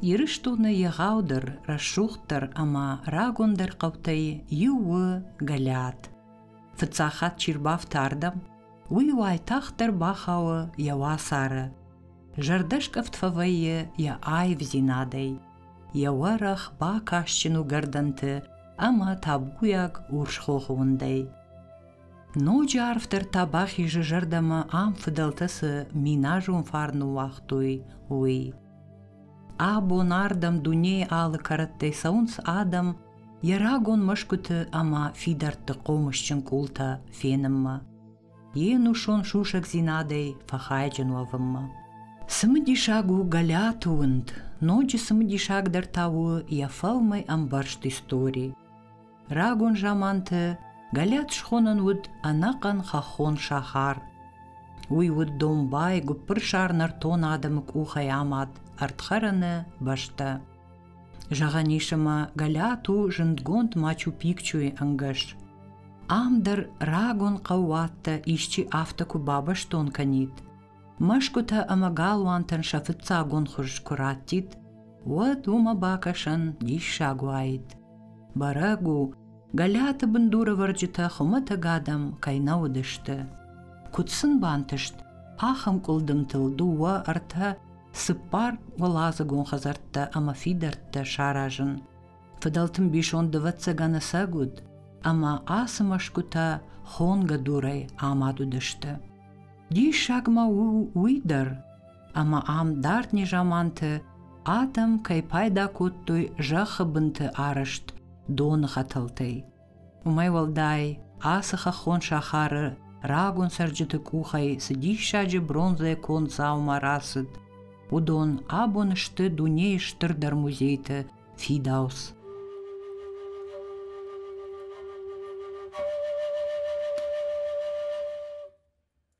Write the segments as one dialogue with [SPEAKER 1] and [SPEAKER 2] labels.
[SPEAKER 1] Ирыштуны егаудар, расшухтар, ама рагондар қаутай юы галят. Фыцахат чирбав тардам, уй тахтар бахауы ява сары. Жардашкав твавайы я айв зинадей. Яварах ба кашчину гарданты, ама табуяк уршхохундей. Ночи арфтар табахи же жардама ам фыдалтасы минажун фарну вахтуй уй. Абон ардам дуней алы караттей саунс адам, ярагон машкуты ама фидарты қомышчын култа фенімма. Енушон шушак зинадей фахайджын вавымма. Сымыдишагу галятуынд, ночи сымыдишагдар таву яфалмай амбаршт истории. Рагон жаманты галят шхонан вуд анакан хахон шахар. Уй вуд домбай гуппыр шарнар тон адамык ухай амад, артхараны башта. Жағанишыма галяту жындгонд мачу пикчуй ангаш. Амдар рагон қауатта ишчи автаку бабаш тон канит. Машкута амагалуантан шафытца гон хуш кураттит, вот ума бакашан дишагу айт. Барагу галята бандура варджита хумата гадам кайна удышты. Кутсын бантышт, ахам кулдым тылдуа арта сыппар валазы гон хазартта ама фидартта шаражын. Фыдалтым бишон дыватса гана сагуд, ама асы машкута хонга дурай амаду дышты. Дишагма уйдар, ама ам дартни жаманты, адам кай пайда куттуй жахы бынты арышт, доны хатылтай. Умай валдай, асыха хон шахары, рагон сарджыты кухай, сыдишаджы бронзая кон саума расыд. Удон абон шты дуней штырдар музейты фидаус.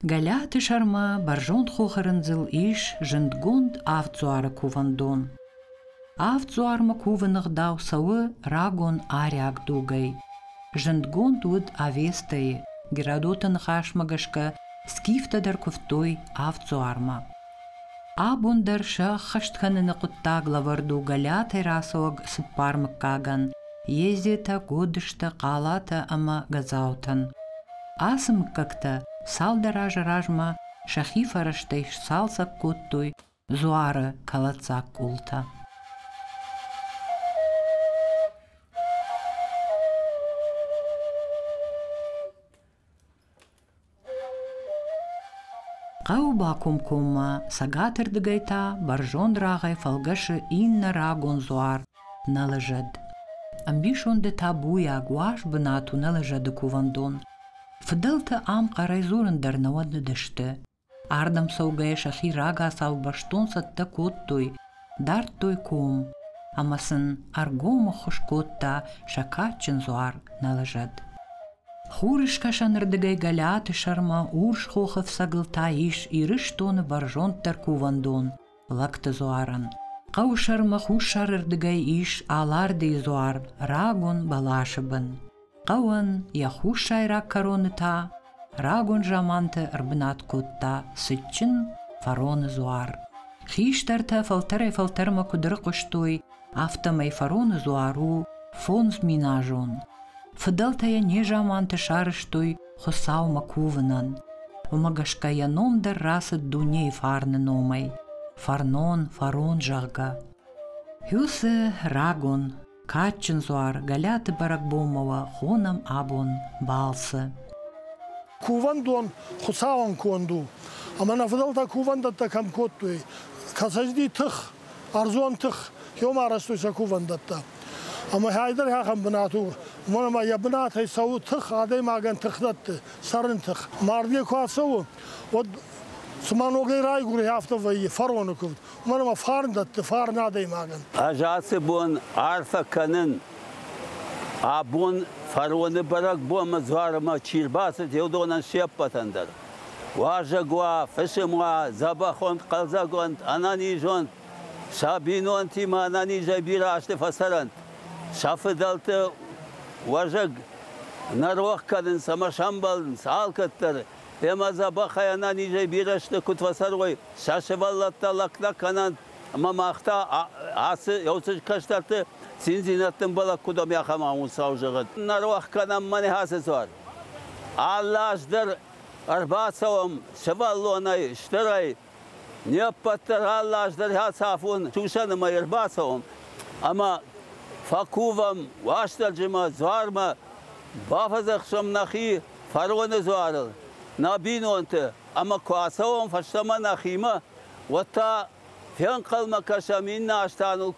[SPEAKER 1] Галяты шарма баржон хохарынзыл иш жындгонд авцуары кувандон. Авцуарма куванық дау сауы рагон аряк дугай. Жындгонд уд авестай, герадотын хашмагашка скифтадар куфтой авцуарма. Абундар ша хаштханыны куттагла варду галятай расуаг сыппармык каган, ездета годышта қалата ама газаутан. Асым какта салдара жаражма шахифараштай салсак куттуй зуары калацак култа. Қауба кумкума сагатыр дыгайта баржон рағай фалгашы инна рагон зуар налыжад. Амбишонды табуя гуаш бынату налыжады кувандон. Фыдылты ам қарай зурындар навадны дышты. Ардам саугая шахи рага сау баштон сатта коттуй, дарттой кум. Амасын аргома хуш котта шакачын зуар налыжад. Хурышка шанырдыгай галяты шарма урш хохов сагылта иш ирыштоны баржонттар кувандон, лакты зуаран. Қау шарма хуш шарырдыгай иш аларды зуар, рагон балашыбын. Қауын я хуш шайрак короныта, рагон жаманты ырбынат котта, сытчын фароны зуар. Хиштарта фалтарма кудыры куштуй, автомай фароны зуару, фонз минажон. Фыдалтая не жаманты шарыштой хосаума кувынан. Умагашка яномдар расыд дуней фарны номай. Фарнон, фарон жағга. Юсы рагон, качын зуар, галяты барак бомова, хонам абон балсы.
[SPEAKER 2] Кувандон, хосауан куванду. Амана фыдалта кувандатта кам коттуй. Касажди тых, арзуан тых, йом арастуйса кувандатта. Ama haydır hakan binatu. Ama ya binatı savu tık aday magan tıklattı. Sarın tık. Mardiye kuatsavu. O Suman o gayray guri hafta vayı faronu kuvd. Ama farın dattı. Farın aday magan.
[SPEAKER 3] Ajası bun arfa kanın. Abun faronu barak bu mazvarma çirbası tevdonan şep patandar. Vajagwa, feşemwa, zabahon, kalzagon, ananijon, sabinon tima anani jabira açtı fasaran. Şafıdaltı vajag narvak kadın samaşambal salkatları. Emaza bakayana nice bir açtı kutvasar koy. Şaşıvallatta lakla kanan ama mahta асы yoksa kaçtartı sinzinattın balak kudam yakamamun savcıgıt. Narvah kanam mani hasıs var. Allah'dır arbasavım şevallonay şteray. Ne yaptır Allah'dır hasafun tuşanıma arbasavım. Ama fakuvam vaştalcıma zarma bafazakşam nahi faronu zarıl. Nabin ontu ama kuasavım faşlama nahima vata fiyan kalma kaşamin naştanul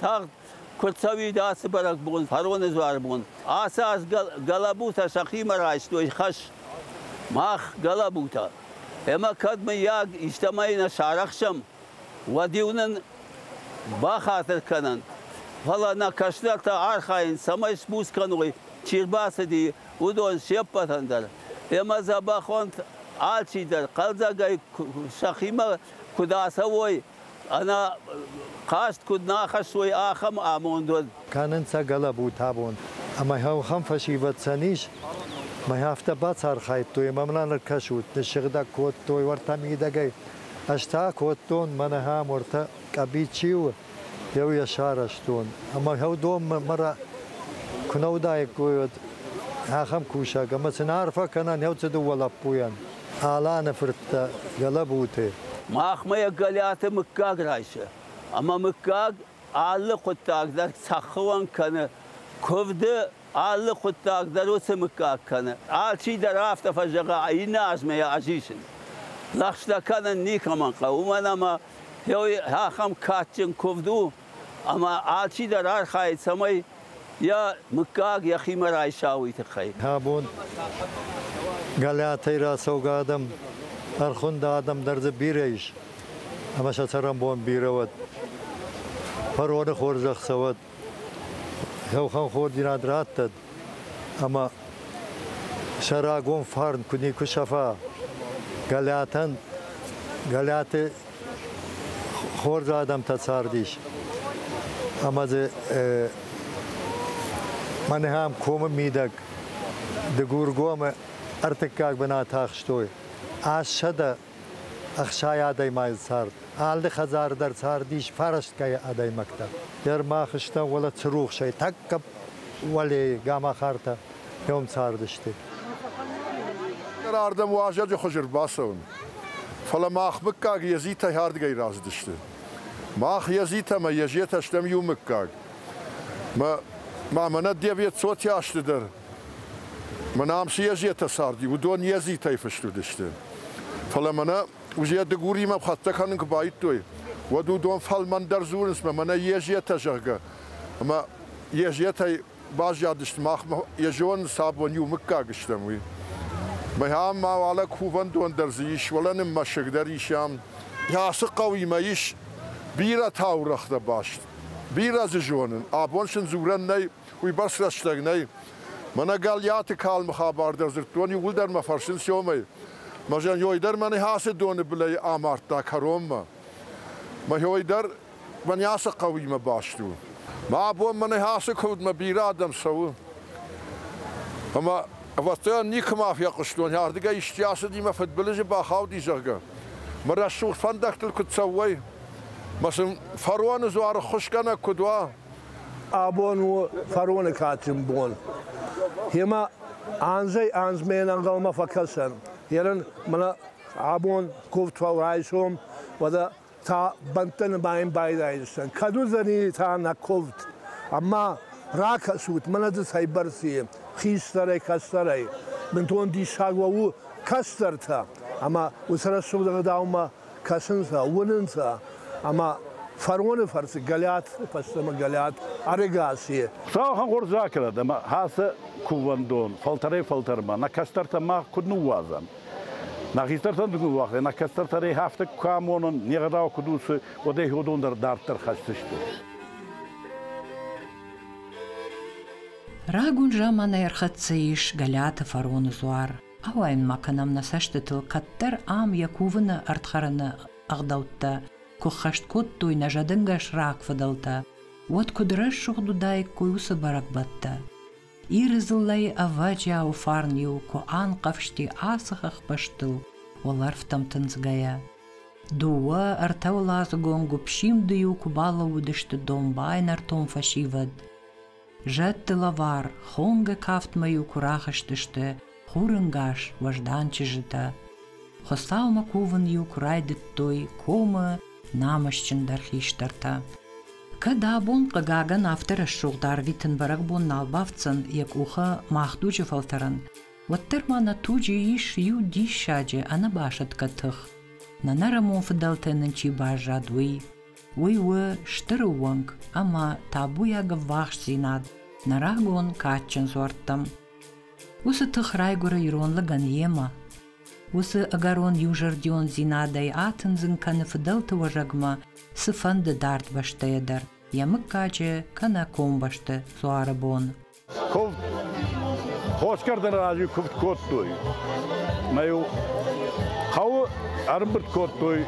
[SPEAKER 3] tağ kurtsavi dası barak bugün faronu zar bugün. Asas galabuta şahima raştu haş mah galabuta. Ama kadme yag iştemayına şarakşam vadiyunun bahatır kanan. Falana kaşlarta arkayın samaş buskanıy çirbası diye udon şepatandar. Ama zabahont alçider kalzagay şahima kudasa voy ana kaşt kudna kaşoy aham amondod.
[SPEAKER 4] Kanınsa galabuta bun. Ama ham faşivat saniş. ما هفته بعد سر خواهد توی ممنون کشود نشده کود توی ورته میدگی اشتا کود تون من هم ورته کبی چیو یو یشارشتون اما هو دوم مرا کنو دای کود هم کوشا گم سنعرفه کنن هو تدو ولا پویان حالا نفرت گلبوته
[SPEAKER 3] ما خمه گلیات مکاگ رایشه اما مکاگ آل قطعه در سخوان کنه کفده آل خطاق دروس مکاک کنه آلچی در آفت فجقه این آزمه عزیزن لخشتا کنه نیکمان قومن اما ها خم کاتچن کفدو اما آلچی در آر خواهید سمی یا مکاک یا خیمه رای شاوی تخیی
[SPEAKER 4] ها بون گلیاتی را سوگادم ارخوند آدم درز بیریش اما شسرم بون بیرود پرون خورزخ سود هو خان خور دیناد راتد اما شراغون فارن کنی کشفا گلیات خور زادم تصاردیش اما من هم کوم میدک دگورگوم ارتکاک بنا تاخشتوی آش شده اخشای آدای مایل سارد آلد خزار در ساردیش فرشت که آدای مکتب در ما خشته ولی چروخ شای تکب ولی گاما خارتا يوم ساردشتي.
[SPEAKER 5] أردم واجد خجر باسون. فلما أخبكك يزيت هارد جاي رازدشتي. ما أخ يزيت ما يجيت أشتم يومكك. ما ندي بيت صوت ياشتدر. ما نامشي يجيت ساردي ودون يزيت يفشتدشتي. فلما وجيت دقوري ما بخطك هنك بايتوي. ودو دون فال من درزون اسمه ما يجيت جرجا. ما يجيت باجادشت ما يجون صابون يومكك اشتموي. ما هم ما على كوفن دون درزيش ولا نمشك دريشام. ياسق قوي ما يش بيرة تاورخ دباشت. بيرة زجونن. أبونشن زورن ناي ويبرس رشتاق ناي. منا قال ياتي كال مخابر درزرتوني ولدر ما فرشن سيومي. ما جان يويدر ماني حاسد دون بلاي آمارتا كروم ما يويدر من ياسق قوي ما باشتو. ما أبون ماني حاسد كود ما بيرة دم سو. أما وقتها نیک مافیا قشتون هردیگه اشتیاس دی مفت بلج با خاودی زرگه مرا شوخ فندقتل کتسوی مثلا فروان زوار خوشکنه کدوا
[SPEAKER 2] آبون و فرون کاتم بون هما آنز مین انقل ما فکسن یرن من آبون کوفت و رایسوم و دا تا بنتن باین بایدایستن کدو زنی تا نکوفت اما راک سوت من از سایبرسیم خیستره کستره من تون دیشاگو کسترتا اما وسر سودا داوما کسنسا وننسا اما فرون فرس گلیات پستم گلیات ارگاسی
[SPEAKER 6] صاحب غور ذاکره دم هاس کووندون فلتر ما نکسترتا ما کدنو وازن نخیسترتا دو وقت نکسترتا ری هفته کامونن نیغدا کدوس و ده هودون در دارتر خستشتو
[SPEAKER 1] راغون جامانا يرخصيش غلات فرون زوار اوين ما كنم نسشتتل كتر ام يكوفنا ارتخرنا اغدوتا كخشت كوتو نجدنغش راك فدلتا وات كدرش شغدو دايك كويوس بركبتا يرزلي افاجيا وفارنيو كو ان قفشتي اسخخ بشتل ولارفتم تنزغايا Дуа артаулазгон гупшим дию кубала удышты домбайн артом фашивад. Жетты лавар, хонге кафт мою курахаштышты, хурынгаш важданчы жыта. Хосаума куван ю курайдыт той, кома намашчын дархиштарта. Когда бон кагаган автора шугдар витен барак бон налбавцан, як уха махдучы фалтаран. Ваттырма на туджи иш ю дишаджи, ана башат катых. Нанарамон фдалтенен чи бажадуй. Уй штыруанг, ама табуяга вахш зинад. Нарагон каччен зуарттам. Усы тых райгура иронлаган ема. Усы агарон южардион зинадай атынзын каны фдалты важагма сыфанды дарт баштайдар. Ямык каче кана ком башты зуарабон.
[SPEAKER 6] Хоскардан разю куфт коттуй. Маю хау арбырт коттуй.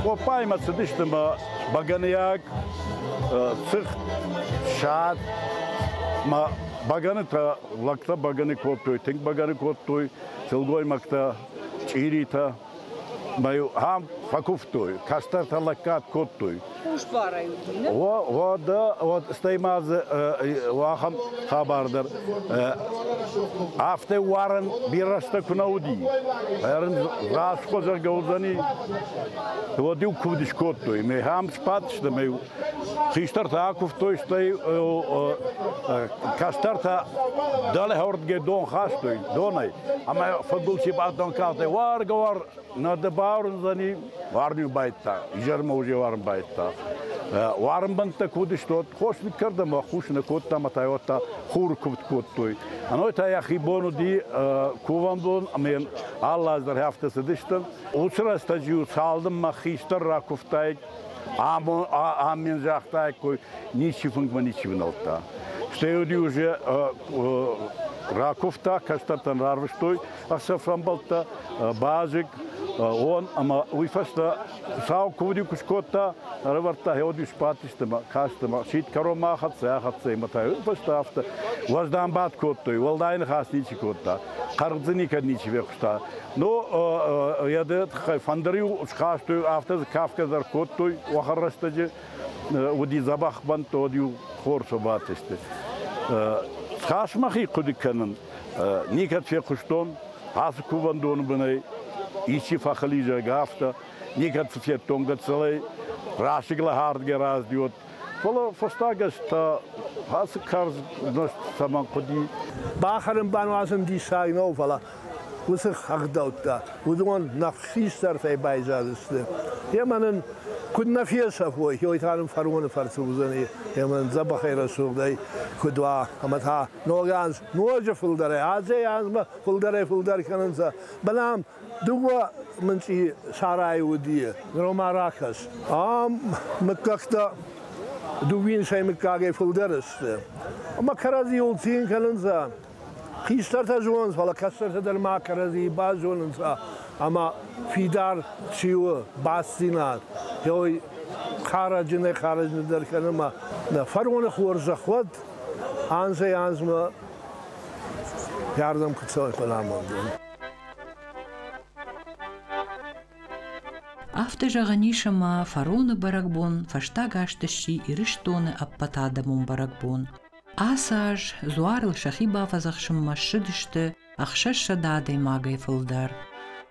[SPEAKER 6] Опайма сыдыштыма баганияк цых шат ма баганы та лакта баганы коттуй, тинг баганы коттуй, сылгой макта чирита. Маю хам факуфтуй, кастарта лакат коттуй.
[SPEAKER 7] Ушбараю, не?
[SPEAKER 6] Вот стаймаз вахам хабардар. Афте варен бираста кунауди. Ерен раз козар гаудани. Вот дил кудиш коттуй. Ме хам спатшта ме хистарта акуфтуй стай кастарта дале хортге дон хастуй, донай. Ама футболчи батон калте вар гавар на дебаурн зани варню байта. Жерма уже варн байта. Варн банта кудиш тот хош бикардама хуш на котта матайота хур кут коттуй. Ано та я хибону ди кувандон амен Аллах дар хафта сидиштен. Учра стажу салдым ма хистар ракуфтай. Амин жахтай кой ничи фунгма ничи вналта. Штеуди уже ракуфта кастартан рарвыштой асафрамбалта базик он ама уйфаста сау куди кушкота рварта хеоди спатистема кастема шит карома хатса мата уйфаста афта ваздан бат коттой валдайн хастичи кота карзини кадничи векста но ядет фандариу шхастой афта кафказар коттой вахаррастаje уди забах бантодиу хорсо батисте Хашмахи кудиканын никат фекуштон хасы кувандон бынай ичи фахалижа гафта никат феттон гацалай рашигла хардге раздиот фоло фостагаста хасы карз ност саман куди
[SPEAKER 2] Бахарым банвазым дисай но фала Усы хагдаута удон нафистар фей байзадысты Яманын كنا في سفوي هو يتعلم فرون فرسوزني يمن زبخير سوغدي كدوا امتا نوغانز نوجه فلدري ازي ازما فلدري كاننسا بلام دوا منشي ساراي ودي روما راكس مككتا دوين شي مكاغي فلدرس اما كرازي يولتين كاننسا خيسترتا جونز ولا كسرتا در ما كرازي بازوننسا اما فيدار شيو باسينات يوي خارجنا در كلمة فرون خورز خود آنزه آنزما ياردم كتسوي كلامه
[SPEAKER 1] Автожа ганишама фароны баракбон фашта гаштащи и рыштоны аппатадамун баракбон. Асаж зуарыл шахиба фазахшым машшыдышты ахшашша дадай магай фылдар.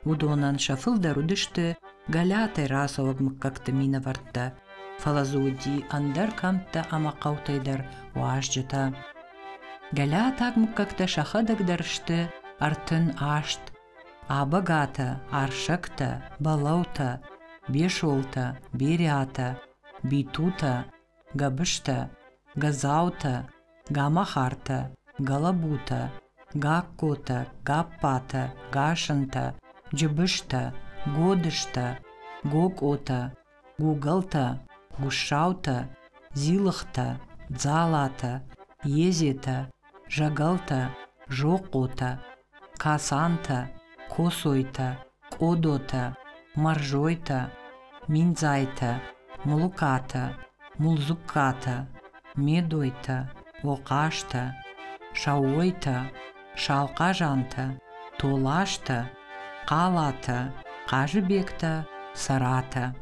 [SPEAKER 1] Удонан шафылдар удышты галятай расовак мыккакты мина вартта. Фалазуди андар камтта ама қаутайдар уашджата. Галятак мыккакта шахадагдаршты артын ашт. Абагата, аршакта, балаута, бешолта, берята, битута, габышта, газаута, гамахарта, галабута, гаккота, гаппата, гашанта, джибышта, годышта, гокота, гугалта, гушаута, зилахта, дзалата, езета, жагалта, жокота, касанта, косойта, кодота, маржойта, минзайта, мулуката, мулзуката, медойта, окашта, шауойта, шалқажанта, толашта, қалата, қажыбекта, Сарата.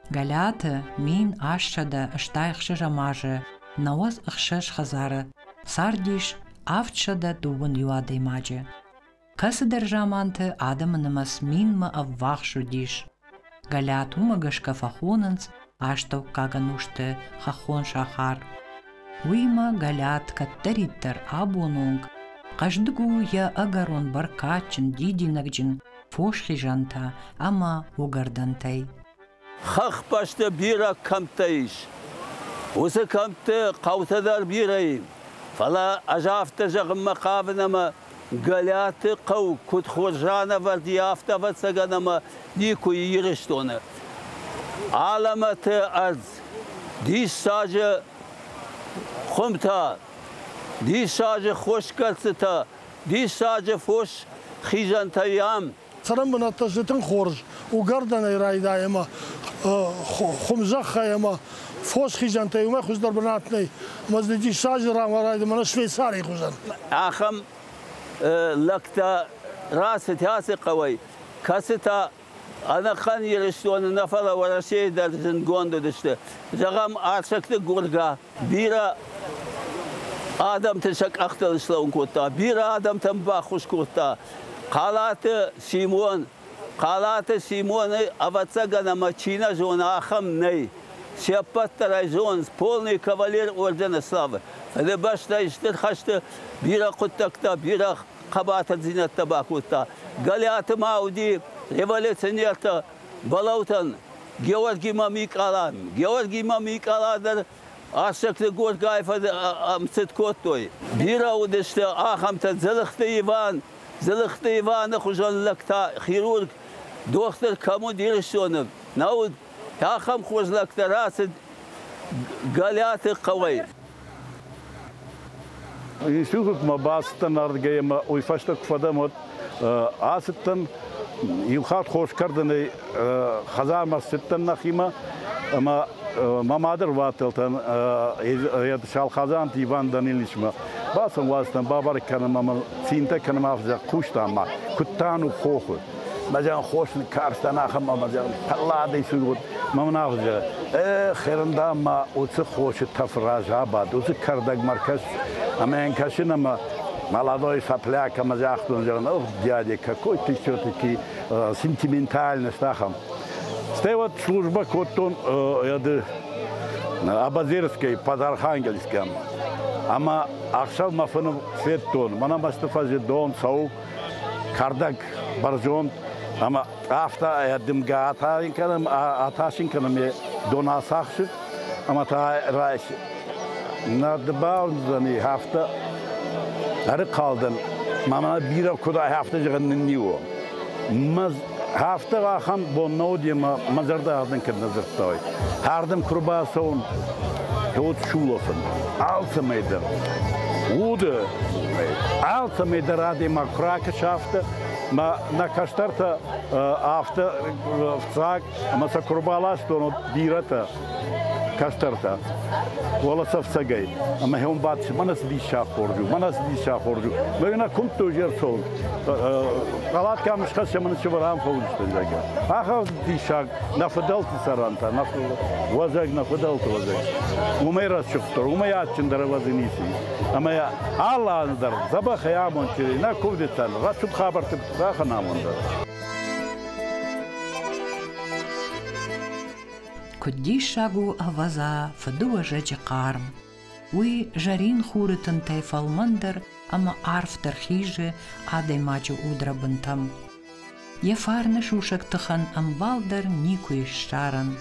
[SPEAKER 1] Галяты мин ашчада ыштайықшы жамажы, науыз ұқшыш хазары, сардиш авчада дубын юады имажы. Кысыдыр жаманты адымынымас минмы аввақшу диш. Галят умагышка фахунынц, аштау каганушты хахон шахар. Уйма галят каттариттар абонунг, қаждыгу я агарон баркачын дидинагджин фошхи жанта, ама угардантай.
[SPEAKER 3] Хақ башты бира камтаиш. Осы камты қаутадар бирайым. Фала ажафта жағымма қабынама галяты қау күтхоржана варди афтава цаганама нику ирыштоны. Аламаты аз диш сажы хумта, диш сажы хош калцыта, диш сажы фош хижантаям.
[SPEAKER 2] Сарам бната жытын хорж, угардан райдайма, хумзахайма, фош хижантайма хуздар бнатный, мазды диш сажы рамарайды, мана Швейцарий хузан.
[SPEAKER 3] Ахам لكتا راسة هاسي قوي كاستا أنا خان يرشتون نفلا ولا شيء درجن قوندو دشته جغم عاشقت قرقا بيرا آدم تشك أختل شلون كوتا بيرا آدم تنباخوش كوتا قالات سيمون أفتساقنا مچينا جون آخم ني شابت ترى جون полный кавалер ордена славы هذا باش تايشتر خشت بيرا قطكتا بيرا قبات الزينة تباكوتا قاليات ماودي ريفوليسيونيرتا بلاوتن Георгий Мамик Аладар ашакты горгай фад амцет коттой бира удеште ахамта зылыхты Иван хужанлакта хирург доктор кому диришонов науд ахам хужлакта расд галяты қавай
[SPEAKER 6] Институт мабастан аргема уйфаштак фадамот асыттан Илхат хош карданы хазар масыттан нахима ама мамадыр ватылтан шал хазан Иван Даниловичма басым вастан бабар канама синта канама афза куштама куттану хоху мажан хошны карстан ахама мажан таллады сугут мамна афза хернда ма уцы хоши тафража бад уцы кардаг маркаш амен кашинама Молодой сопляк, Амазахтун, дядя, какой ты все-таки сентиментальный стахом. Стева служба коттон Абазирской под Архангельском. Ама ахшал мафану феттон. Мана мастафази дон сау кардак баржон. Ама афта ядымга аташинканам дона сахши. Ама та райш. Надбаунзани хафта. Arı kaldım. Mama bir kuda hafta jığının niyo. Maz hafta axam bonno diye mazarda adın kırnazır toy. Hardım kurba son. Tot şulofun. Alsamaydı. Udu. Alsamaydı radi makraka şafta. Ma na kaştarta hafta vsak ama sa kurbalas tono dirata. Kaştarta. Вала савсагай, ама хем бат, манас диша хоржу. Мегна кунто жерсол. Галат камш хас яман чеварам фаулшта жага. Аха диша нафдалт саранта, вазаг нафдалт вазаг. Умайра чуктор, умаят чиндара вазиниси. Ама я Алла андар, забах ямон чири, на ковдетан, расут хабар тип заханамондар.
[SPEAKER 1] Куддишагу аваза фадуа жечи қарм. Уи жарин хурытын тайфалмандар, ама арфтар хижи адай мачу удра бынтам. Ефарны шушак тыхан амбалдар нику ишшаран.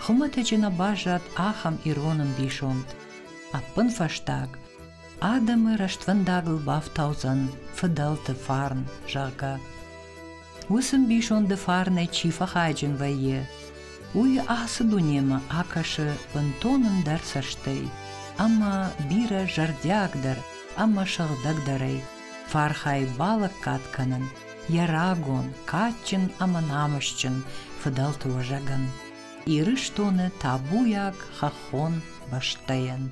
[SPEAKER 1] Хуматычына бажат ахам иронын бишонт. Аппын фаштаг. Адамы раштвандагыл бафтаузан, фадалты фарн жага. Усым бишонды фарнай чифа хайджин вайе. Уй асыду нема акашы пынтонын дар саштей, ама бира жардягдар, ама шалдагдарай, фархай балак катканын, ярагон, катчин ама намышчын, фыдалты важаган. Ирыштоны табуяк хахон баштаян.